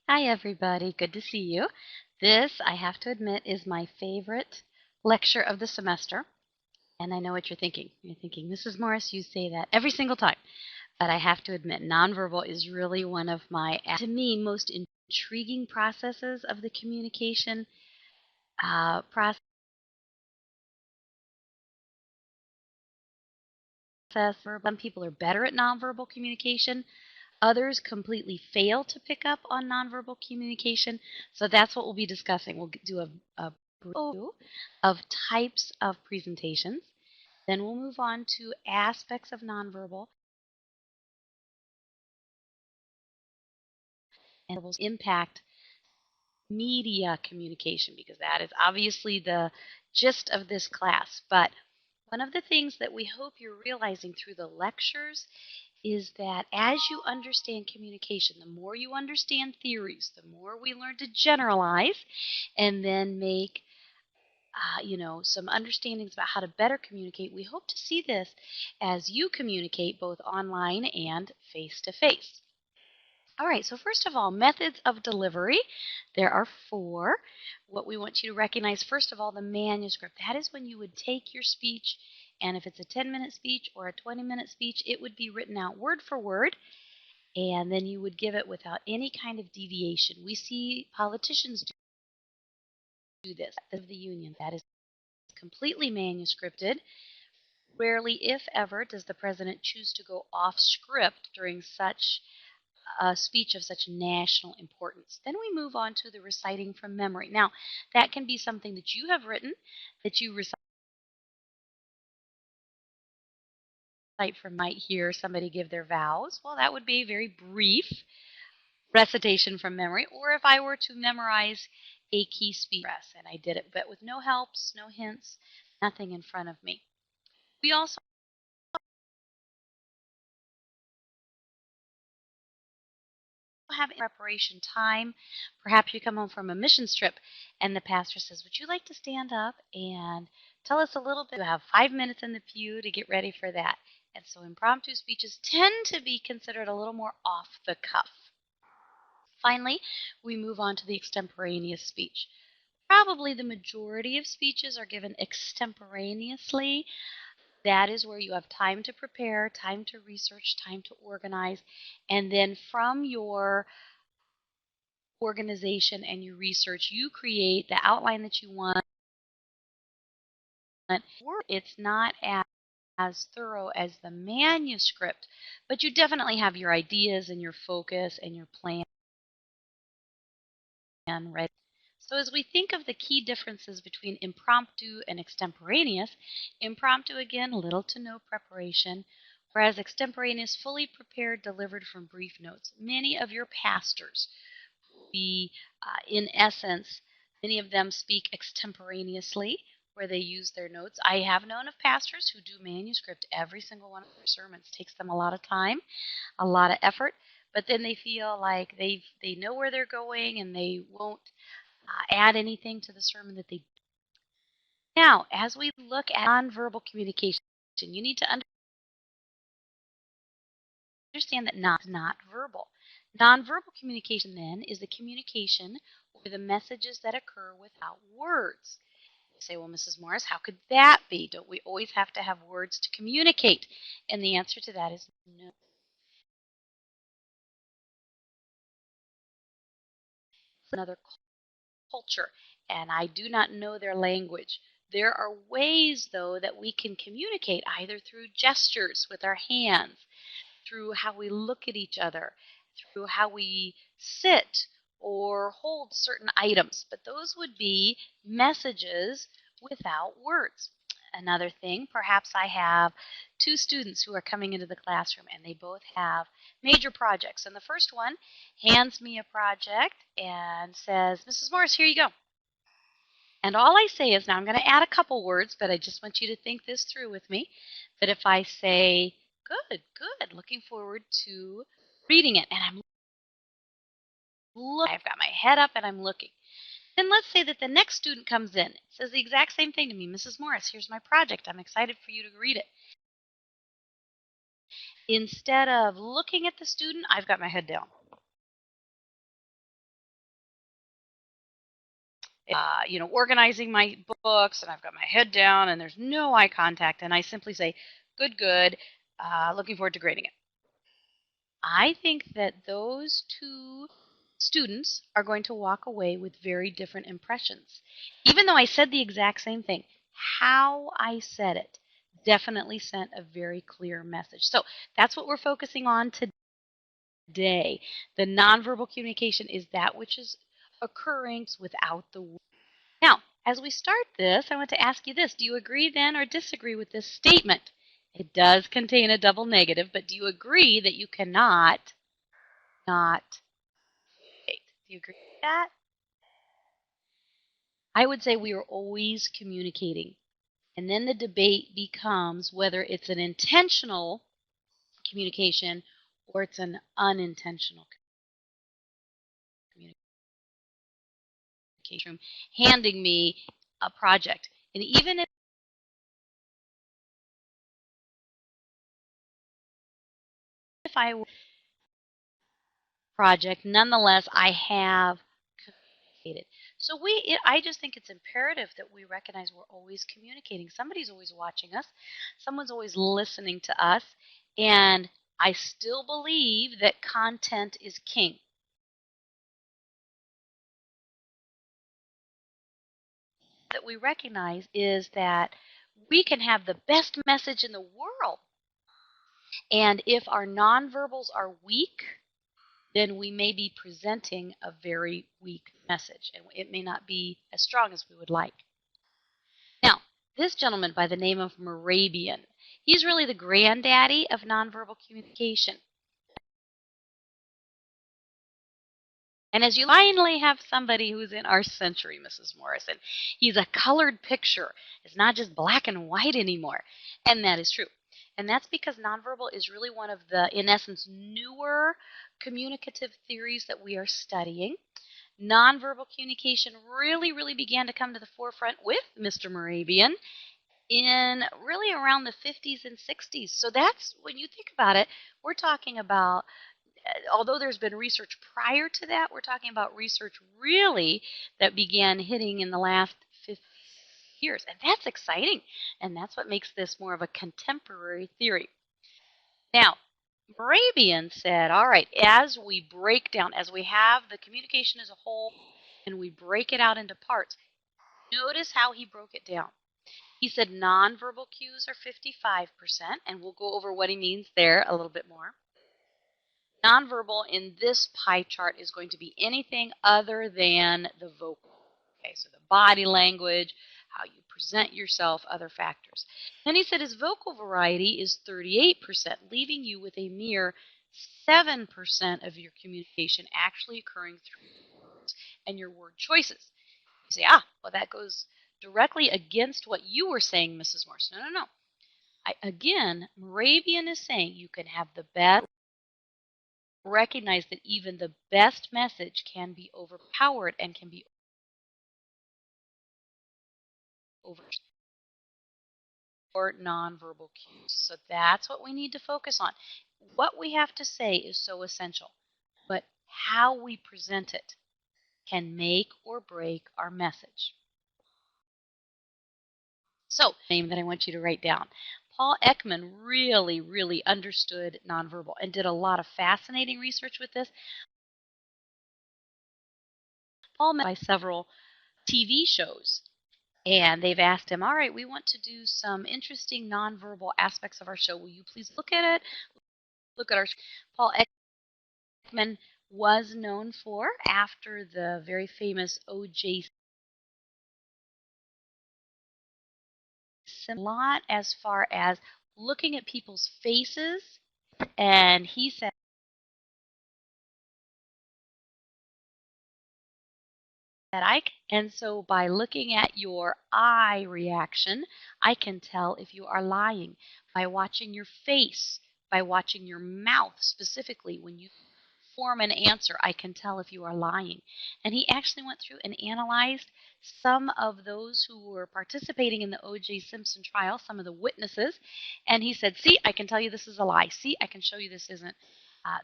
Hi, everybody. Good to see you. This, I have to admit, is my favorite lecture of the semester. And I know what you're thinking. You're thinking, Mrs. Morris, you say that every single time. But I have to admit, nonverbal is really one of my, to me, most intriguing processes of the communication process. Some people are better at nonverbal communication. Others completely fail to pick up on nonverbal communication. So that's what we'll be discussing. We'll do a overview of types of presentations. Then we'll move on to aspects of nonverbal and will impact media communication because that is obviously the gist of this class. But one of the things that we hope you're realizing through the lectures is that as you understand communication, the more you understand theories, the more we learn to generalize and then make some understandings about how to better communicate. We hope to see this as you communicate both online and face-to-face. All right, so first of all, methods of delivery. There are 4. What we want you to recognize, first of all, the manuscript. That is when you would take your speech, and if it's a 10-minute speech or a 20-minute speech, it would be written out word for word, and then you would give it without any kind of deviation. We see politicians do this. Of the union, that is completely manuscripted. Rarely, if ever, does the president choose to go off script during such a speech of such national importance. Then we move on to the reciting from memory. Now, that can be something that you have written, that you recite from. Might hear somebody give their vows. Well, that would be a very brief recitation from memory. Or if I were to memorize a key speech, and I did it, but with no helps, no hints, nothing in front of me. We also have preparation time. Perhaps you come home from a missions trip and the pastor says, would you like to stand up and tell us a little bit? You have 5 minutes in the pew to get ready for that. And so impromptu speeches tend to be considered a little more off the cuff. Finally, we move on to the extemporaneous speech. Probably the majority of speeches are given extemporaneously. That is where you have time to prepare, time to research, time to organize, and then from your organization and your research, you create the outline that you want. It's not as thorough as the manuscript, but you definitely have your ideas and your focus and your plan ready. So as we think of the key differences between impromptu and extemporaneous, impromptu, again, little to no preparation, whereas extemporaneous, fully prepared, delivered from brief notes. Many of your pastors in essence, many of them speak extemporaneously, where they use their notes. I have known of pastors who do manuscript every single one of their sermons. It takes them a lot of time, a lot of effort, but then they feel like they know where they're going and they won't add anything to the sermon that they. Now, as we look at nonverbal communication, you need to understand that not verbal. Nonverbal communication, then, is the communication or the messages that occur without words. You say, well, Mrs. Morris, how could that be? Don't we always have to have words to communicate? And the answer to that is no. Another culture, and I do not know their language. There are ways, though, that we can communicate either through gestures with our hands, through how we look at each other, through how we sit or hold certain items. But those would be messages without words. Another thing, perhaps I have 2 students who are coming into the classroom and they both have major projects. And the first one hands me a project and says, Mrs. Morris, here you go. And all I say is, now I'm going to add a couple words, but I just want you to think this through with me, that if I say, good, good, looking forward to reading it, and I've got my head up and I'm looking. Then let's say that the next student comes in, says the exact same thing to me, Mrs. Morris, here's my project, I'm excited for you to read it. Instead of looking at the student, I've got my head down. organizing my books, and I've got my head down, and there's no eye contact, and I simply say, good, good, looking forward to grading it. I think that those two students are going to walk away with very different impressions. Even though I said the exact same thing, how I said it definitely sent a very clear message. So that's what we're focusing on today. The nonverbal communication is that which is occurring without the word. Now, as we start this, I want to ask you this. Do you agree then or disagree with this statement? It does contain a double negative, but do you agree that you cannot not communicate? Do you agree with that? I would say we are always communicating. And then the debate becomes whether it's an intentional communication or it's an unintentional communication. Handing me a project. And even if I were project, nonetheless, I have communicated. So I just think it's imperative that we recognize we're always communicating. Somebody's always watching us. Someone's always listening to us. And I still believe that content is king. That we recognize is that we can have the best message in the world. And if our nonverbals are weak, then we may be presenting a very weak message, and it may not be as strong as we would like. Now, this gentleman by the name of Morabian, he's really the granddaddy of nonverbal communication. And as you finally have somebody who's in our century, Mrs. Morrison, he's a colored picture. It's not just black and white anymore. And that is true. And that's because nonverbal is really one of the, in essence, newer communicative theories that we are studying. Nonverbal communication really began to come to the forefront with Mr. Morabian in really around the 50s and 60s. So that's, when you think about it, we're talking about, although there's been research prior to that, we're talking about research really that began hitting in the last 50 years. And that's exciting. And that's what makes this more of a contemporary theory. Now, Morabian said, all right, as we break down, as we have the communication as a whole, and we break it out into parts, notice how he broke it down. He said nonverbal cues are 55%, and we'll go over what he means there a little bit more. Nonverbal in this pie chart is going to be anything other than the vocal. Okay, so the body language, how you present yourself, other factors. Then he said his vocal variety is 38%, leaving you with a mere 7% of your communication actually occurring through words and your word choices. You say, well, that goes directly against what you were saying, Mrs. Morse. No. Again, Morabian is saying you can have the best, recognize that even the best message can be overpowered and can be over or nonverbal cues. So that's what we need to focus on. What we have to say is so essential, but how we present it can make or break our message. So, name that I want you to write down. Paul Ekman really understood nonverbal and did a lot of fascinating research with this. Paul met by several TV shows, and they've asked him, all right, we want to do some interesting nonverbal aspects of our show. Will you please look at it? Look at our Paul Ekman was known for, after the very famous O.J. Simpson, a lot as far as looking at people's faces, and he said, and so by looking at your eye reaction, I can tell if you are lying. By watching your face, by watching your mouth specifically, when you form an answer, I can tell if you are lying. And he actually went through and analyzed some of those who were participating in the O.J. Simpson trial, some of the witnesses, and he said, see, I can tell you this is a lie. See, I can show you this isn't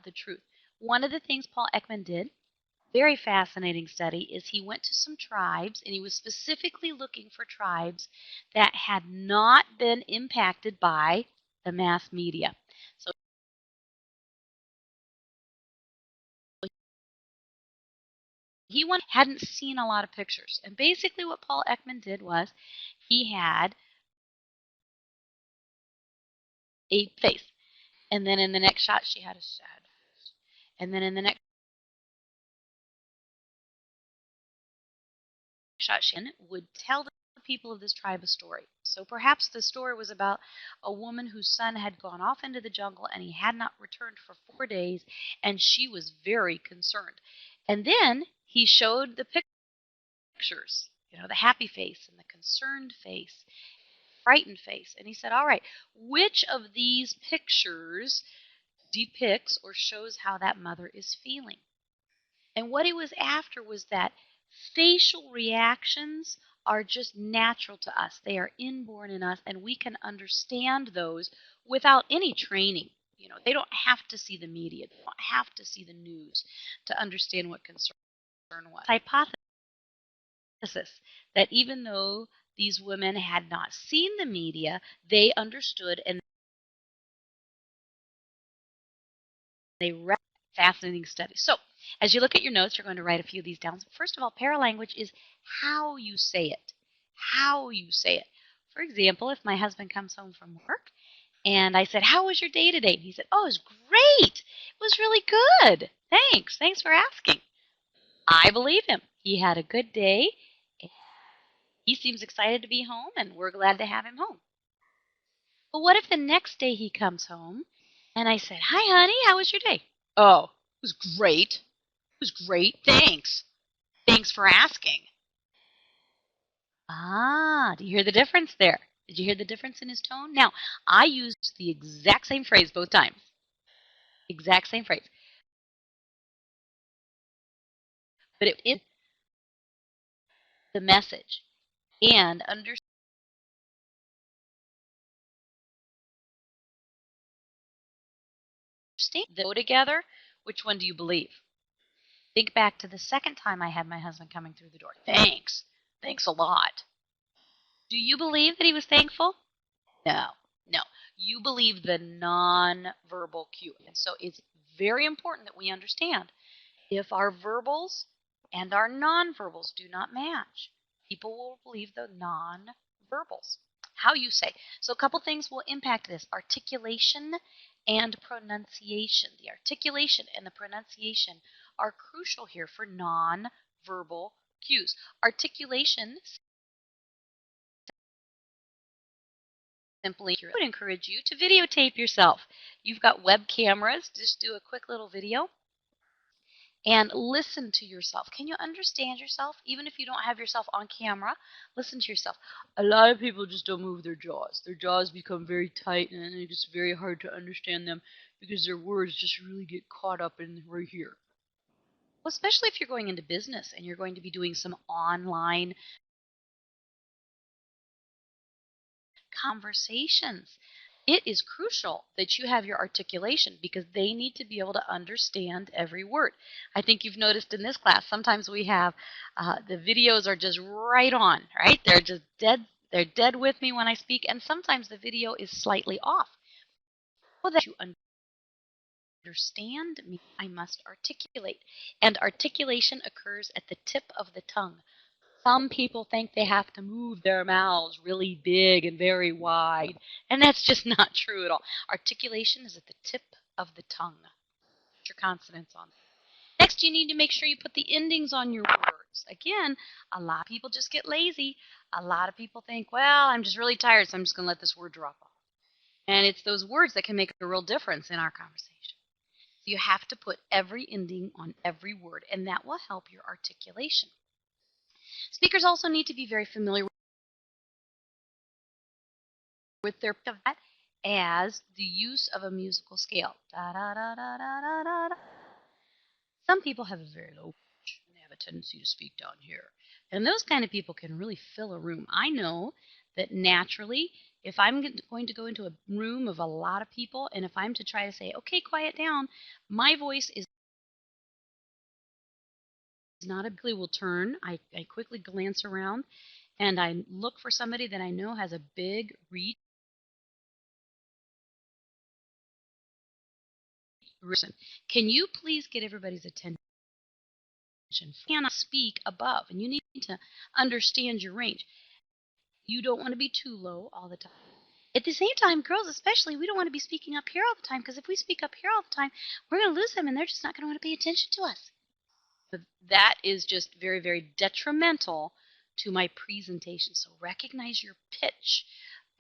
the truth. One of the things Paul Ekman did very fascinating study is he went to some tribes and he was specifically looking for tribes that had not been impacted by the mass media. So he hadn't seen a lot of pictures. And basically what Paul Ekman did was he had a face. And then in the next shot she had a sad face. And then in the next shot she would tell the people of this tribe a story. So perhaps the story was about a woman whose son had gone off into the jungle and he had not returned for 4 days, and she was very concerned. And then he showed the pictures, the happy face and the concerned face, frightened face. And he said, all right, which of these pictures depicts or shows how that mother is feeling? And what he was after was that facial reactions are just natural to us. They are inborn in us, and we can understand those without any training. They don't have to see the media. They don't have to see the news to understand what concern was. Hypothesis that even though these women had not seen the media, they understood and they read. Fascinating study. So, as you look at your notes, you're going to write a few of these down. First of all, paralanguage is how you say it. How you say it. For example, if my husband comes home from work and I said, "How was your day today?" And he said, "Oh, it was great. It was really good. Thanks. Thanks for asking." I believe him. He had a good day. He seems excited to be home, and we're glad to have him home. But what if the next day he comes home and I said, "Hi, honey, how was your day?" "Oh, it was great. It was great. Thanks. Thanks for asking." Ah, do you hear the difference there? Did you hear the difference in his tone? Now, I used the exact same phrase both times. Exact same phrase. But it is the message. And understand the go together. Which one do you believe? Think back to the second time I had my husband coming through the door. Thanks. Thanks a lot. Do you believe that he was thankful? No. No. You believe the nonverbal cue. And so it's very important that we understand if our verbals and our nonverbals do not match, people will believe the nonverbals. How you say. So a couple things will impact this. Articulation and pronunciation. The articulation and the pronunciation are crucial here for nonverbal cues. Articulation simply I would encourage you to videotape yourself. You've got web cameras. Just do a quick little video and listen to yourself. Can you understand yourself? Even if you don't have yourself on camera, listen to yourself. A lot of people just don't move their jaws. Their jaws become very tight and it's just very hard to understand them because their words just really get caught up in right here. Well, especially if you're going into business and you're going to be doing some online conversations. It is crucial that you have your articulation because they need to be able to understand every word. I think you've noticed in this class, sometimes we have the videos are just right on, right? They're just dead. They're dead with me when I speak, and sometimes the video is slightly off. So that you understand me, I must articulate. And articulation occurs at the tip of the tongue. Some people think they have to move their mouths really big and very wide, and that's just not true at all. Articulation is at the tip of the tongue. Put your consonants on. Next, you need to make sure you put the endings on your words. Again, a lot of people just get lazy. A lot of people think, well, I'm just really tired, so I'm just going to let this word drop off. And it's those words that can make a real difference in our conversation. So you have to put every ending on every word, and that will help your articulation. Speakers also need to be very familiar with their that as the use of a musical scale. Da, da, da, da, da, da, da. Some people have a very low pitch and they have a tendency to speak down here. And those kind of people can really fill a room. I know that naturally, if I'm going to go into a room of a lot of people and if I'm to try to say, okay, quiet down, my voice is not a quickly will turn. I quickly glance around and I look for somebody that I know has a big reach. Can you please get everybody's attention? You cannot speak above, and you need to understand your range. You don't want to be too low all the time. At the same time, girls especially, we don't want to be speaking up here all the time, because if we speak up here all the time, we're going to lose them and they're just not going to want to pay attention to us. But that is just very, very detrimental to my presentation. So recognize your pitch.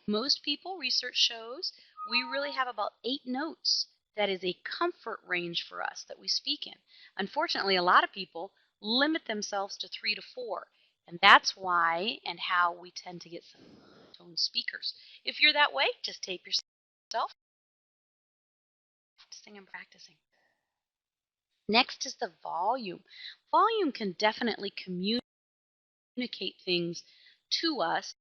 Most people, research shows, we really have about 8 notes that is a comfort range for us that we speak in. Unfortunately, a lot of people limit themselves to 3 to 4. And that's why and how we tend to get some tone speakers. If you're that way, just tape yourself, practicing and practicing. Next is the volume. Volume can definitely communicate things to us.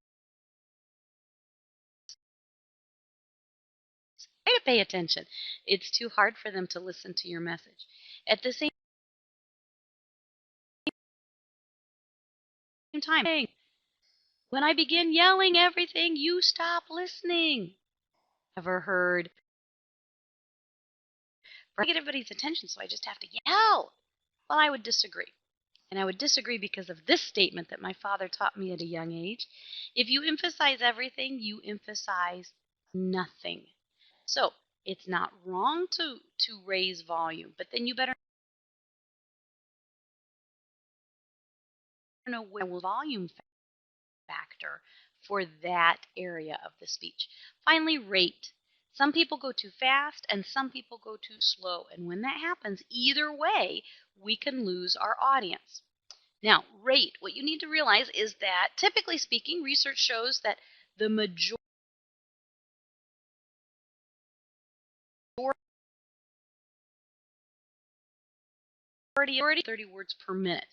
Try to pay attention. It's too hard for them to listen to your message. At the same time, when I begin yelling everything, you stop listening. Ever heard? I get everybody's attention, so I just have to yell. Well, I would disagree. And I would disagree because of this statement that my father taught me at a young age. If you emphasize everything, you emphasize nothing. So it's not wrong to raise volume, but then you better know where the volume factor for that area of the speech. Finally, rate. Some people go too fast and some people go too slow. And when that happens, either way, we can lose our audience. Now, rate. What you need to realize is that, typically speaking, research shows that the majority 30 words per minute.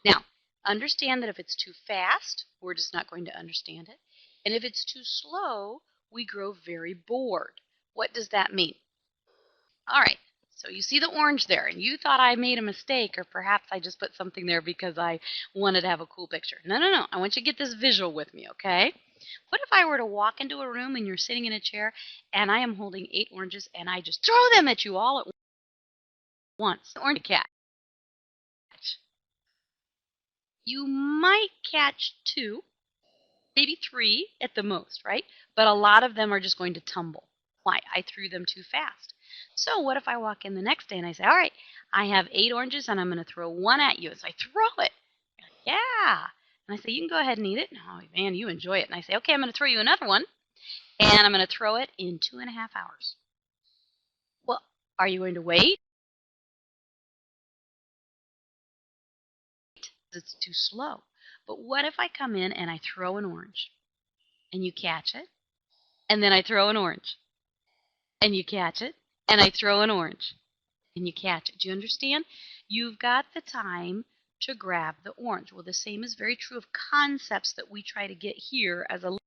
Now, understand that if it's too fast, we're just not going to understand it. And if it's too slow, we grow very bored. What does that mean? All right, so you see the orange there, and you thought I made a mistake, or perhaps I just put something there because I wanted to have a cool picture. No, no, no. I want you to get this visual with me, okay? What if I were to walk into a room and you're sitting in a chair, and I am holding 8 oranges, and I just throw them at you all at once? Orange catch. You might catch 2, maybe 3 at the most, right? But a lot of them are just going to tumble. Why? I threw them too fast. So what if I walk in the next day and I say, all right, I have 8 oranges and I'm going to throw 1 at you. So I throw it. You're like, yeah. And I say, you can go ahead and eat it. Oh, man, you enjoy it. And I say, okay, I'm going to throw you another one. And I'm going to throw it in 2.5 hours. Well, are you going to wait? It's too slow. But what if I come in and I throw an orange and you catch it? And then I throw an orange and you catch it, and I throw an orange, and you catch it. Do you understand? You've got the time to grab the orange. Well, the same is very true of concepts that we try to get here as a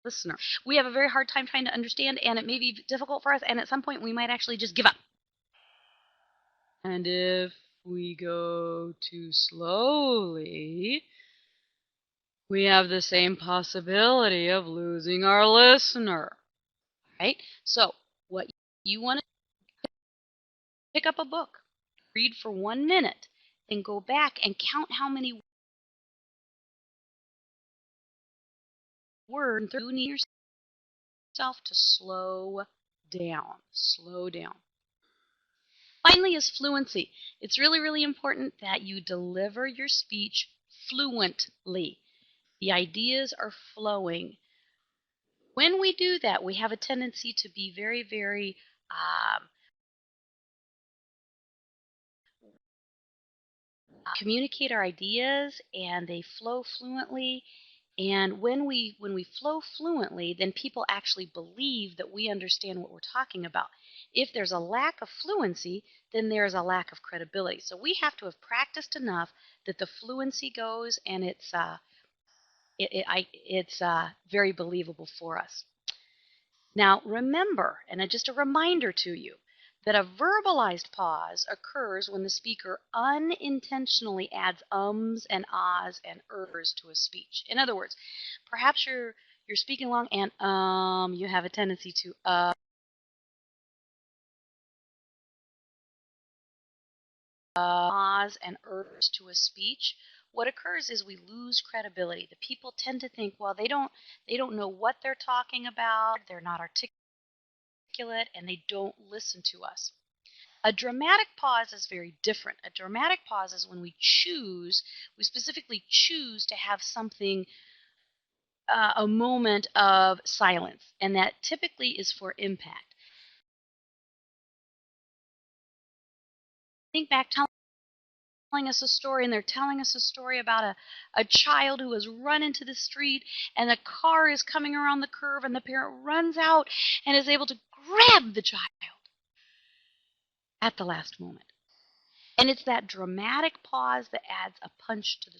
listener. We have a very hard time trying to understand, and it may be difficult for us, and at some point we might actually just give up. And if we go too slowly, we have the same possibility of losing our listener. Right? So what you want to pick up a book, read for 1 minute, then go back and count how many words you need yourself to slow down. Slow down. Finally is fluency. It's really, really important that you deliver your speech fluently. The ideas are flowing. When we do that, we have a tendency to be very, very communicate our ideas, and they flow fluently. And when we flow fluently, then people actually believe that we understand what we're talking about. If there's a lack of fluency, then there's a lack of credibility. So we have to have practiced enough that the fluency goes, and it's very believable for us. Now remember, and just a reminder to you, that a verbalized pause occurs when the speaker unintentionally adds ums and ahs and ers to a speech. In other words, perhaps you're speaking along and you have a tendency to ahs and ers to a speech. What occurs is we lose credibility. The people tend to think, well, they don't know what they're talking about, they're not articulate, and they don't listen to us. A dramatic pause is very different. A dramatic pause is when we specifically choose to have something, a moment of silence, and that typically is for impact. Think back, telling us a story, and they're telling us a story about a child who has run into the street, and the car is coming around the curve, and the parent runs out and is able to grab the child at the last moment. And it's that dramatic pause that adds a punch to the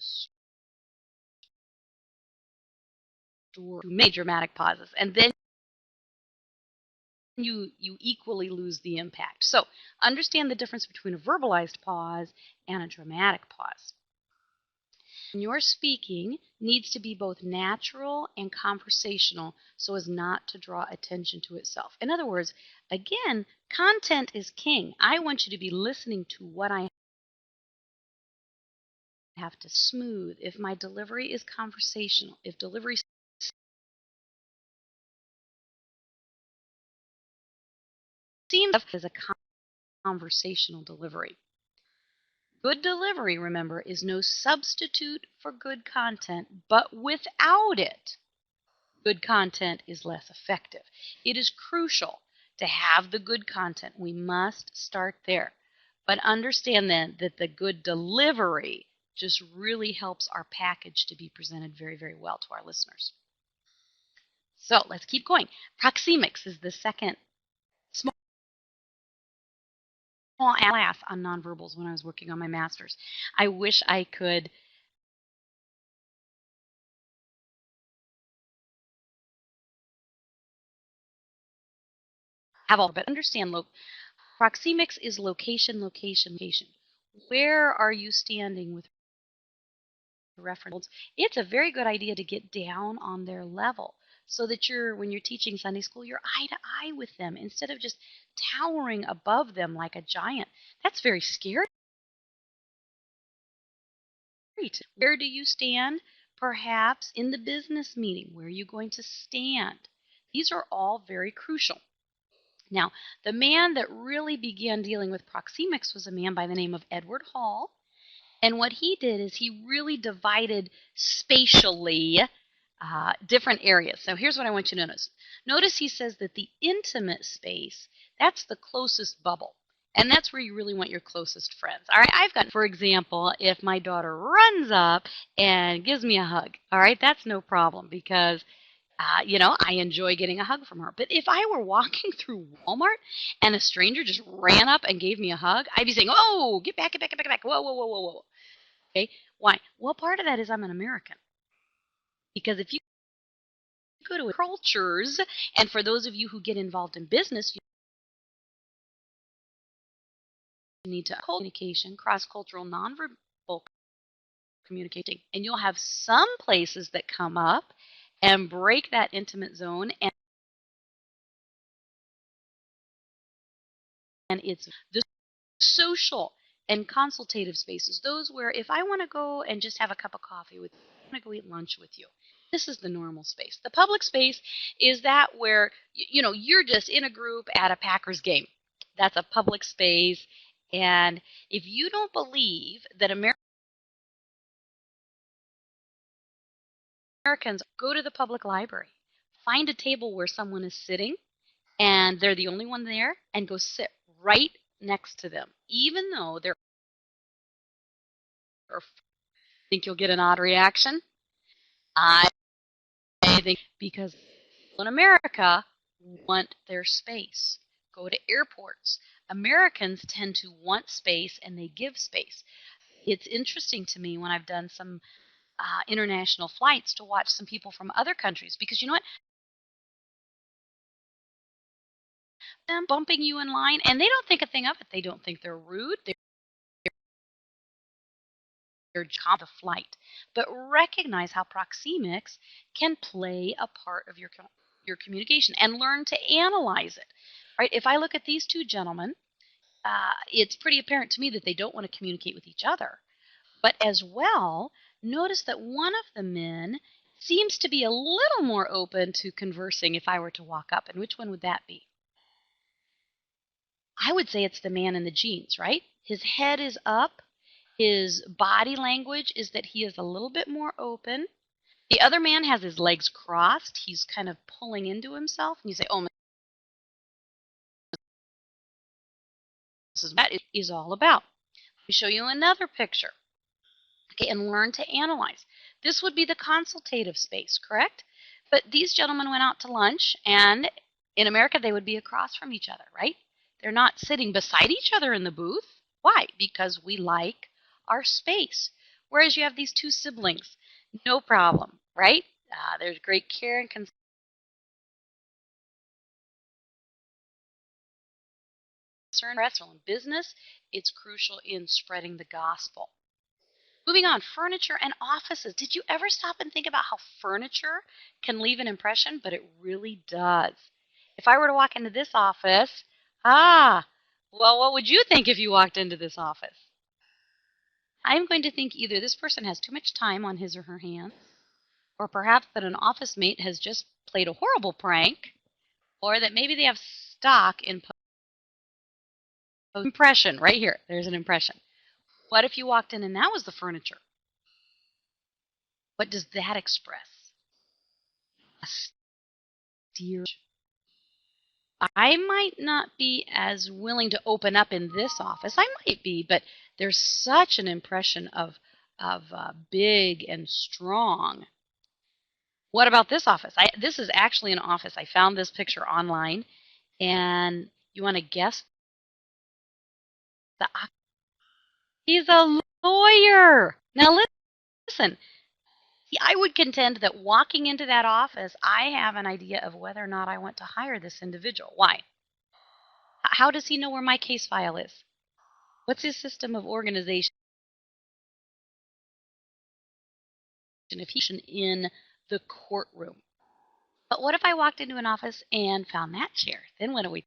story. Many dramatic pauses, and then you equally lose the impact. So understand the difference between a verbalized pause and a dramatic pause. Your speaking needs to be both natural and conversational so as not to draw attention to itself. In other words, again, content is king. I want you to be listening to what I have to smooth. If my delivery is conversational, if delivery seems as a conversational delivery. Good delivery, remember, is no substitute for good content, but without it, good content is less effective. It is crucial to have the good content. We must start there. But understand then that the good delivery just really helps our package to be presented very, very well to our listeners. So let's keep going. Proxemics is the second small class on nonverbals when I was working on my master's. I wish I could have all, but understand proxemics is location, location, location. Where are you standing with reference? It's a very good idea to get down on their level so that when you're teaching Sunday school, you're eye to eye with them instead of just towering above them like a giant. That's very scary. Where do you stand? Perhaps in the business meeting. Where are you going to stand? These are all very crucial. Now, the man that really began dealing with proxemics was a man by the name of Edward Hall. And what he did is he really divided spatially different areas. So here's what I want you to notice. Notice he says that the intimate space, that's the closest bubble. And that's where you really want your closest friends. All right, I've got, for example, if my daughter runs up and gives me a hug, all right, that's no problem because I enjoy getting a hug from her. But if I were walking through Walmart and a stranger just ran up and gave me a hug, I'd be saying, "Oh, get back, get back, get back, get back! Whoa, whoa, whoa, whoa, whoa!" Okay, why? Well, part of that is I'm an American. Because if you go to cultures, and for those of you who get involved in business, you need to communication, cross-cultural, nonverbal communicating, and you'll have some places that come up and break that intimate zone, and it's the social and consultative spaces, those where if I want to go and just have a cup of coffee with you, I want to go eat lunch with you, this is the normal space. The public space is that where you're just in a group at a Packers game. That's a public space. And if you don't believe that Americans go to the public library, find a table where someone is sitting and they're the only one there, and go sit right next to them, even though they're think you'll get an odd reaction. I think because people in America want their space. Go to airports. Americans tend to want space and they give space. It's interesting to me when I've done some international flights to watch some people from other countries because you know what? them bumping you in line, and they don't think a thing of it. They don't think they're rude. They're just the flight. But recognize how proxemics can play a part of your communication and learn to analyze it. Right? If I look at these two gentlemen, it's pretty apparent to me that they don't want to communicate with each other. But as well, notice that one of the men seems to be a little more open to conversing if I were to walk up. And which one would that be? I would say it's the man in the jeans, right? His head is up. His body language is that he is a little bit more open. The other man has his legs crossed. He's kind of pulling into himself. And you say, oh, this is what it is all about. Let me show you another picture. Okay, and learn to analyze. This would be the consultative space, correct? But these gentlemen went out to lunch, and in America, they would be across from each other, right? They're not sitting beside each other in the booth. Why? Because we like our space. Whereas you have these two siblings, no problem, right? There's great care and concern. In business, it's crucial in spreading the gospel. Moving on, furniture and offices. Did you ever stop and think about how furniture can leave an impression? But it really does. If I were to walk into this office, well, what would you think if you walked into this office? I'm going to think either this person has too much time on his or her hands, or perhaps that an office mate has just played a horrible prank, or that maybe they have stock in impression. Right here, there's an impression. What if you walked in and that was the furniture? What does that express? I might not be as willing to open up in this office. I might be, but there's such an impression of big and strong. What about this office? This is actually an office. I found this picture online, and you want to guess? He's a lawyer. Now listen. I would contend that walking into that office, I have an idea of whether or not I want to hire this individual. Why? How does he know where my case file is? What's his system of organization? If he's in the courtroom. But what if I walked into an office and found that chair? Then what do we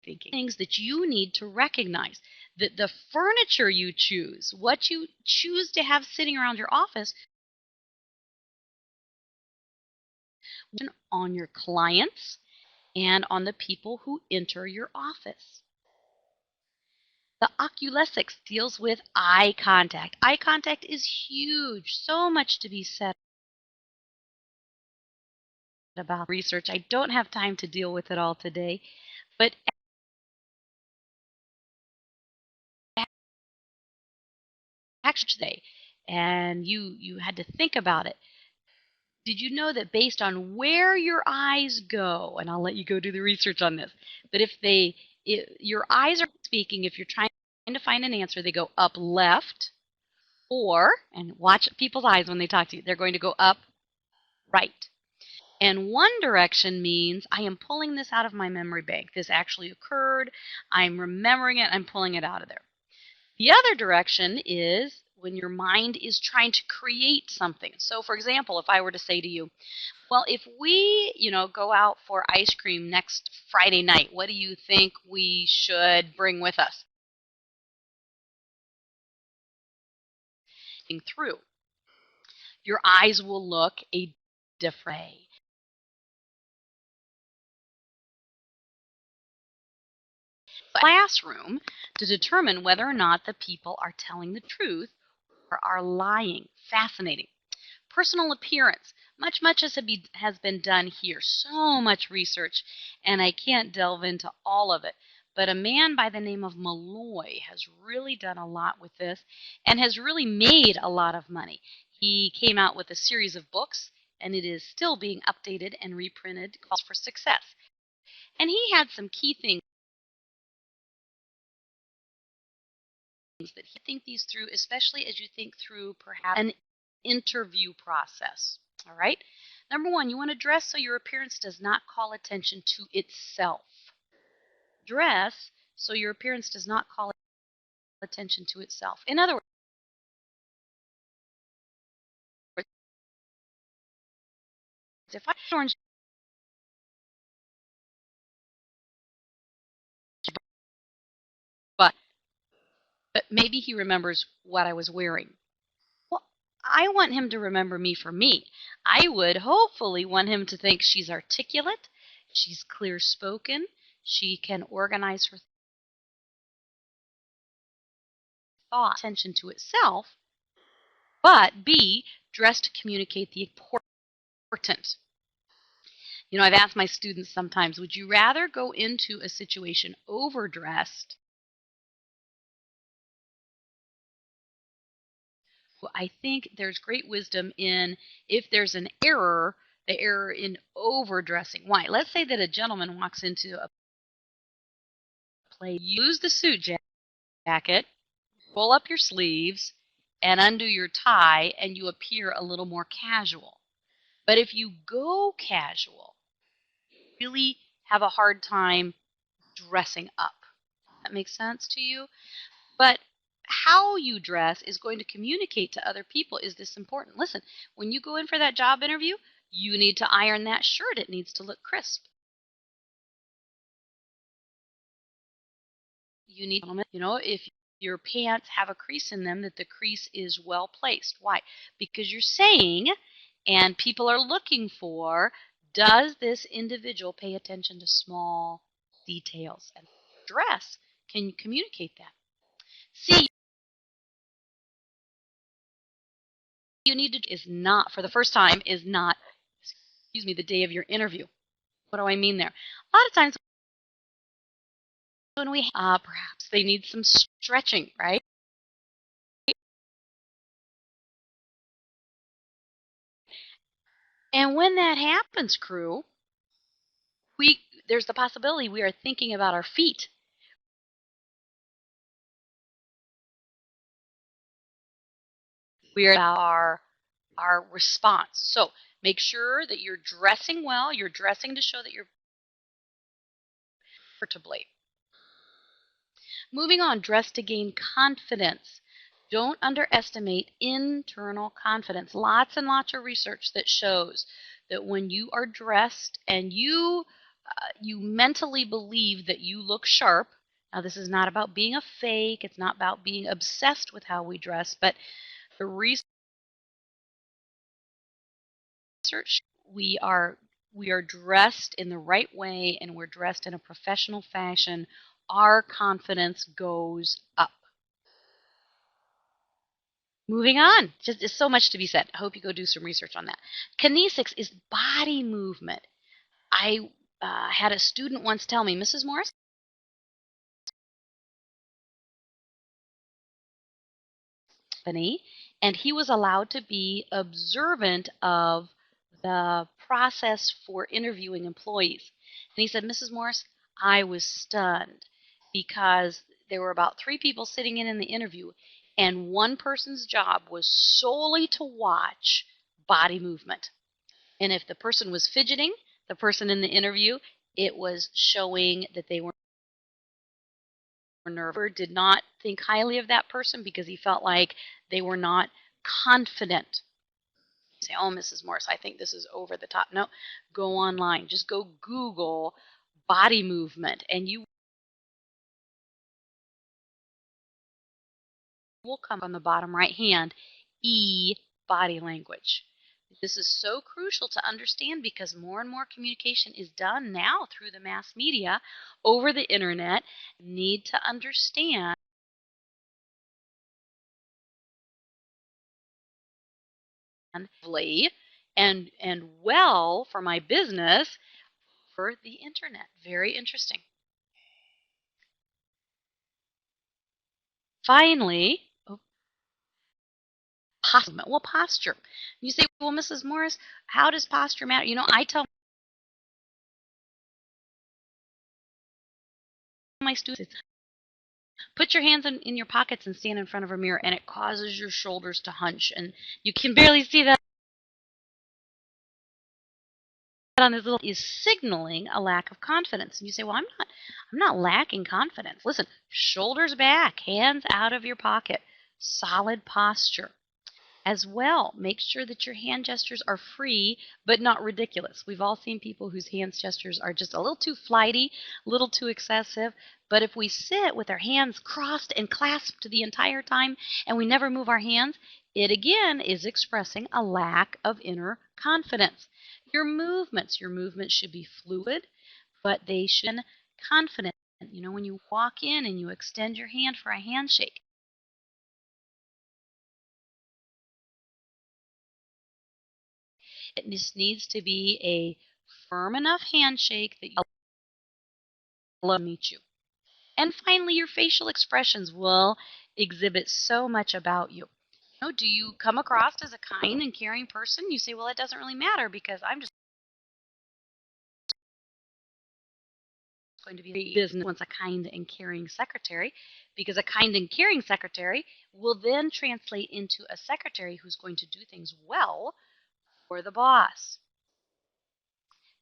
thinking? Things that you need to recognize. That the furniture you choose, what you choose to have sitting around your office, on your clients and on the people who enter your office. The oculesics deals with eye contact. Eye contact is huge. So much to be said about research. I don't have time to deal with it all today, but actually, and you had to think about it. Did you know that based on where your eyes go, and I'll let you go do the research on this, but if your eyes are speaking, if you're trying to find an answer, they go up left, and watch people's eyes when they talk to you, they're going to go up right. And one direction means I am pulling this out of my memory bank. This actually occurred. I'm remembering it. I'm pulling it out of there. The other direction is when your mind is trying to create something. So, for example, if I were to say to you, well, if we, go out for ice cream next Friday night, what do you think we should bring with us? Through. Your eyes will look a different way. Classroom to determine whether or not the people are telling the truth or are lying. Fascinating. Personal appearance. Much has been done here. So much research, and I can't delve into all of it. But a man by the name of Malloy has really done a lot with this and has really made a lot of money. He came out with a series of books, and it is still being updated and reprinted, Calls for Success. And he had some key things that he think these through, especially as you think through perhaps an interview process. All right. Number one, you want to dress so your appearance does not call attention to itself. Dress so your appearance does not call attention to itself. In other words, if I orange, but maybe he remembers what I was wearing. Well, I want him to remember me for me. I would hopefully want him to think she's articulate, she's clear spoken, she can organize her thought attention to itself, but B, dressed to communicate the important. You know, I've asked my students sometimes, would you rather go into a situation overdressed? Well, I think there's great wisdom in if there's an error, the error in overdressing. Why? Let's say that a gentleman walks into a play, use the suit jacket, roll up your sleeves, and undo your tie, and you appear a little more casual. But if you go casual, you really have a hard time dressing up. That makes sense to you? But how you dress is going to communicate to other people, is this important? Listen, when you go in for that job interview, you need to iron that shirt. It needs to look crisp. You need, you know, if your pants have a crease in them, that the crease is well placed. Why? Because you're saying, and people are looking for, does this individual pay attention to small details? And dress can communicate that. See, you need to is not, for the first time, is not, excuse me, the day of your interview. What do I mean there? A lot of times when we perhaps they need some stretching, right? And when that happens, crew, there's the possibility we are thinking about our feet. We are about our response. So make sure that you're dressing well. You're dressing to show that you're comfortably. Moving on, dress to gain confidence. Don't underestimate internal confidence. Lots and lots of research that shows that when you are dressed and you mentally believe that you look sharp. Now, this is not about being a fake. It's not about being obsessed with how we dress, but the research we are dressed in the right way and we're dressed in a professional fashion, our confidence goes up. Moving on, just so much to be said. I hope you go do some research on that. Kinesics is body movement. I had a student once tell me, Mrs. Morris, and he was allowed to be observant of the process for interviewing employees. And he said, Mrs. Morris, I was stunned because there were about 3 people sitting in the interview, and one person's job was solely to watch body movement. And if the person was fidgeting, the person in the interview, it was showing that they were nervous, did not think highly of that person because he felt like they were not confident. You say, oh, Mrs. Morris, I think this is over the top. No, go online. Just go Google body movement, and you will come on the bottom right hand, E, body language. This is so crucial to understand because more and more communication is done now through the mass media, over the internet. You need to understand and well for my business for the internet. Very interesting. Finally, posture. Well, posture. You say, well, Mrs. Morris, how does posture matter? You know, I tell my students, put your hands in your pockets and stand in front of a mirror, and it causes your shoulders to hunch, and you can barely see them. on this little is signaling a lack of confidence. And you say, well, I'm not lacking confidence. Listen, shoulders back, hands out of your pocket, solid posture. As well, make sure that your hand gestures are free but not ridiculous. We've all seen people whose hand gestures are just a little too flighty, a little too excessive. But if we sit with our hands crossed and clasped the entire time and we never move our hands, it again is expressing a lack of inner confidence. Your movements should be fluid, but they should be confident. You know, when you walk in and you extend your hand for a handshake, it just needs to be a firm enough handshake that you will meet you. And finally, your facial expressions will exhibit so much about you. You know, do you come across as a kind and caring person? You say, well, it doesn't really matter because I'm just going to be business once a kind and caring secretary, because a kind and caring secretary will then translate into a secretary who's going to do things well for the boss.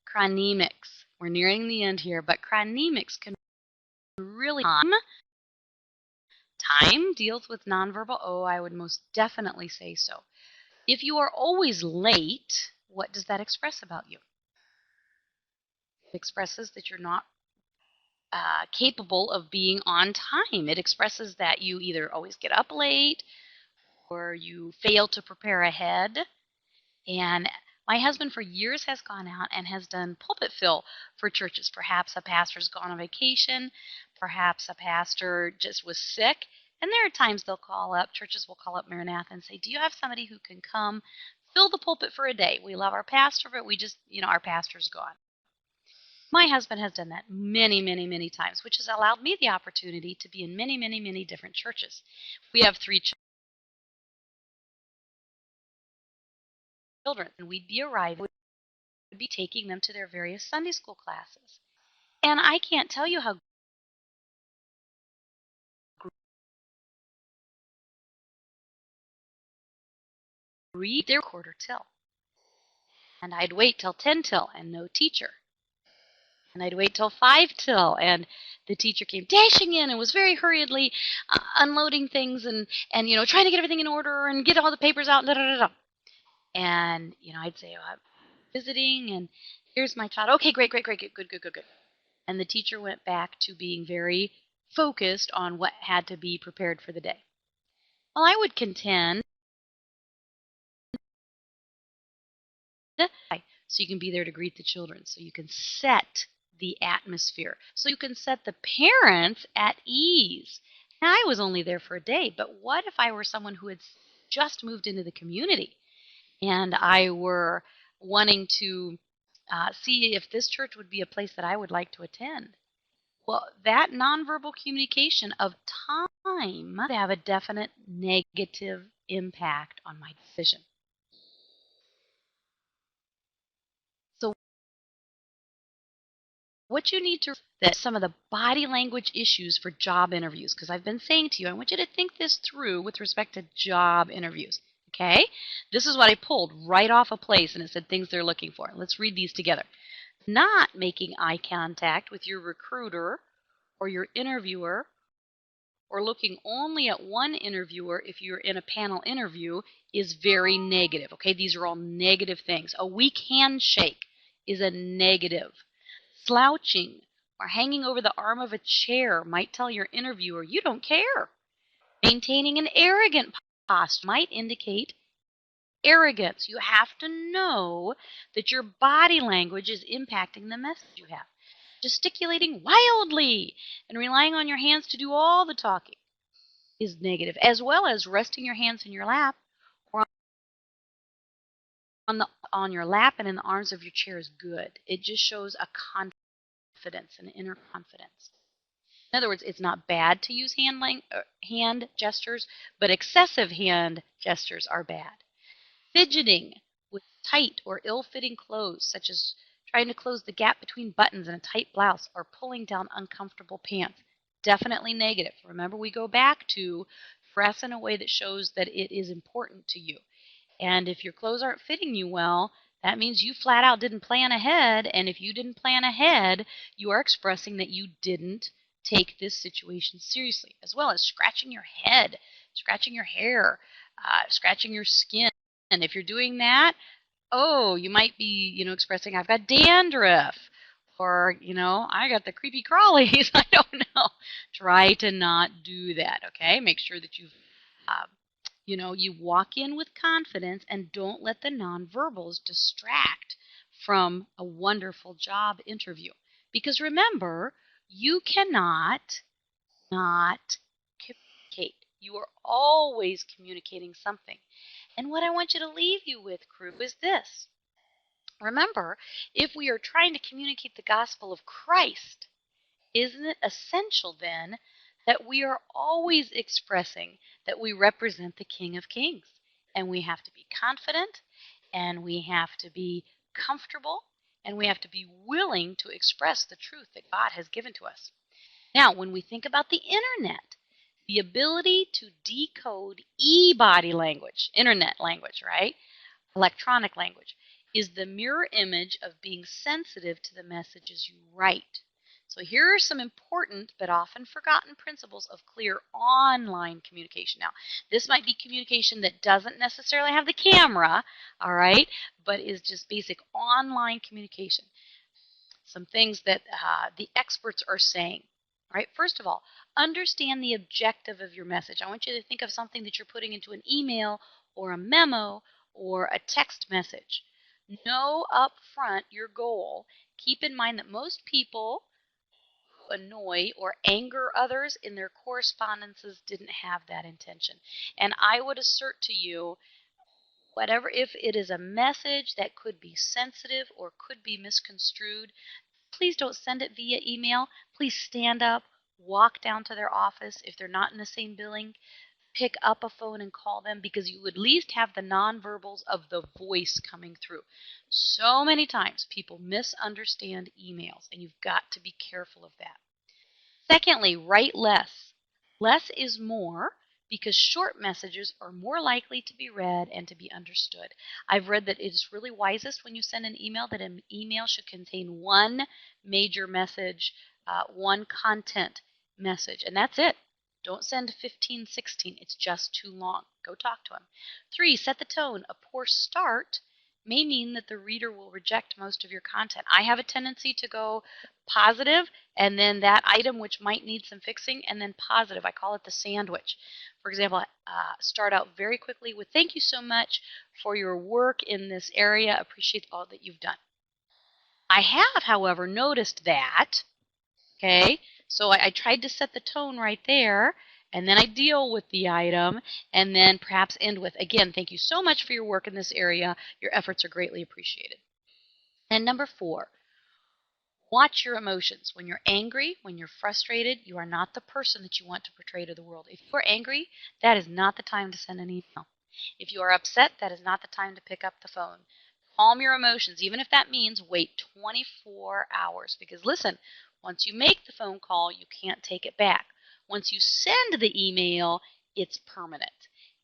Chronemics. We're nearing the end here, but chronemics can really time deals with nonverbal. Oh, I would most definitely say so. If you are always late, what does that express about you? It expresses that you're not capable of being on time. It expresses that you either always get up late or you fail to prepare ahead. And my husband for years has gone out and has done pulpit fill for churches. Perhaps a pastor's gone on vacation. Perhaps a pastor just was sick. And there are times churches will call up Maranatha and say, do you have somebody who can come fill the pulpit for a day? We love our pastor, but our pastor's gone. My husband has done that many, many, many times, which has allowed me the opportunity to be in many, many, many different churches. We have 3 children, and we'd be arriving, would be taking them to their various Sunday school classes. And I can't tell you how grieved their quarter till. And I'd wait till 10 till and no teacher. And I'd wait till 5 till and the teacher came dashing in and was very hurriedly unloading things and trying to get everything in order and get all the papers out. And I'd say, oh, I'm visiting and here's my child. Okay, great, good. And the teacher went back to being very focused on what had to be prepared for the day. Well, I would contend so you can be there to greet the children, so you can set the atmosphere, so you can set the parents at ease. Now, I was only there for a day, but what if I were someone who had just moved into the community and I were wanting to see if this church would be a place that I would like to attend? Well, that nonverbal communication of time would have a definite negative impact on my decision. So what you need to that some of the body language issues for job interviews, because I've been saying to you, I want you to think this through with respect to job interviews. Okay? This is what I pulled right off a place, and it said things they're looking for. Let's read these together. Not making eye contact with your recruiter or your interviewer, or looking only at one interviewer if you're in a panel interview is very negative. Okay, these are all negative things. A weak handshake is a negative. Slouching or hanging over the arm of a chair might tell your interviewer you don't care. Maintaining an arrogant posture might indicate arrogance. You have to know that your body language is impacting the message you have. Gesticulating wildly and relying on your hands to do all the talking is negative, as well as resting your hands in your lap or on your lap and in the arms of your chair is good. It just shows a confidence, an inner confidence. In other words, it's not bad to use hand gestures, but excessive hand gestures are bad. Fidgeting with tight or ill-fitting clothes, such as trying to close the gap between buttons in a tight blouse or pulling down uncomfortable pants, definitely negative. Remember, we go back to dress in a way that shows that it is important to you. And if your clothes aren't fitting you well, That means you flat out didn't plan ahead, and if you didn't plan ahead, you are expressing that you didn't take this situation seriously, as well as scratching your head, scratching your hair, scratching your skin. And if you're doing that, oh, you might be, expressing, I've got dandruff, or, I got the creepy crawlies. I don't know. Try to not do that, okay? Make sure that uh, you walk in with confidence and don't let the nonverbals distract from a wonderful job interview. Because remember, you cannot not communicate. You are always communicating something. And what I want you to leave you with, crew, is this. Remember, if we are trying to communicate the gospel of Christ, isn't it essential then that we are always expressing that we represent the King of Kings? And we have to be confident, and we have to be comfortable, and we have to be willing to express the truth that God has given to us. Now, when we think about the internet, the ability to decode e-body language, internet language, right? Electronic language, is the mirror image of being sensitive to the messages you write. So here are some important but often forgotten principles of clear online communication. Now, this might be communication that doesn't necessarily have the camera, all right, but is just basic online communication. Some things that the experts are saying. All right, first of all, understand the objective of your message. I want you to think of something that you're putting into an email or a memo or a text message. Know up front your goal. Keep in mind that most people who annoy or anger others in their correspondences didn't have that intention. And I would assert to you, whatever, if it is a message that could be sensitive or could be misconstrued, please don't send it via email. Please stand up, walk down to their office. If they're not in the same building, pick up a phone and call them, because you at least have the nonverbals of the voice coming through. So many times people misunderstand emails, and you've got to be careful of that. Secondly, write less. Less is more, because short messages are more likely to be read and to be understood. I've read that it is really wisest when you send an email that an email should contain one major message, one content message, and that's it. Don't send 15, 16. It's just too long. Go talk to him. 3, set the tone. A poor start may mean that the reader will reject most of your content. I have a tendency to go positive, and then that item which might need some fixing, and then positive. I call it the sandwich. For example, start out very quickly with, thank you so much for your work in this area. Appreciate all that you've done. I have, however, noticed that, okay, so I tried to set the tone right there, and then I deal with the item, and then perhaps end with, again, thank you so much for your work in this area. Your efforts are greatly appreciated. And number 4, watch your emotions. When you're angry, when you're frustrated, you are not the person that you want to portray to the world. If you are angry, that is not the time to send an email. If you are upset, that is not the time to pick up the phone. Calm your emotions, even if that means wait 24 hours. Because listen, once you make the phone call, you can't take it back. Once you send the email, it's permanent.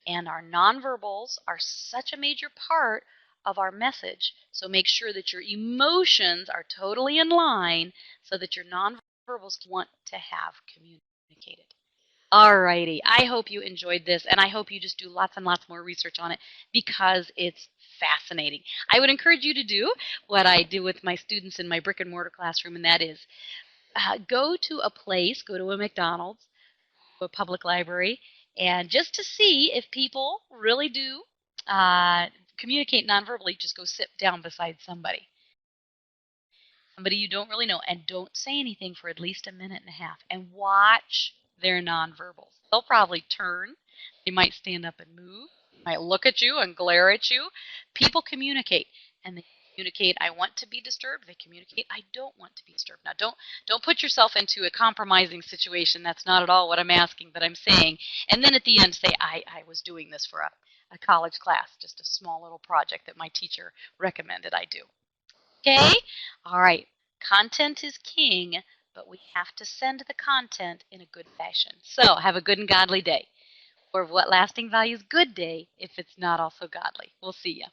And our nonverbals are such a major part of our message. So make sure that your emotions are totally in line so that your nonverbals want to have communicated. Alrighty, I hope you enjoyed this, and I hope you just do lots and lots more research on it, because it's fascinating. I would encourage you to do what I do with my students in my brick and mortar classroom, and that is go to a place, go to a McDonald's, a public library, and just to see if people really do communicate nonverbally, just go sit down beside somebody you don't really know, and don't say anything for at least a minute and a half, and watch their nonverbals. They'll probably turn. They might stand up and move. They might look at you and glare at you. People communicate, and they communicate, I want to be disturbed. They communicate, I don't want to be disturbed. Now, don't put yourself into a compromising situation. That's not at all what I'm asking, but I'm saying. And then at the end, say, I was doing this for a college class, just a small little project that my teacher recommended I do. Okay? All right. Content is king, but we have to send the content in a good fashion. So have a good and godly day. Or what lasting value is good day if it's not also godly. We'll see you.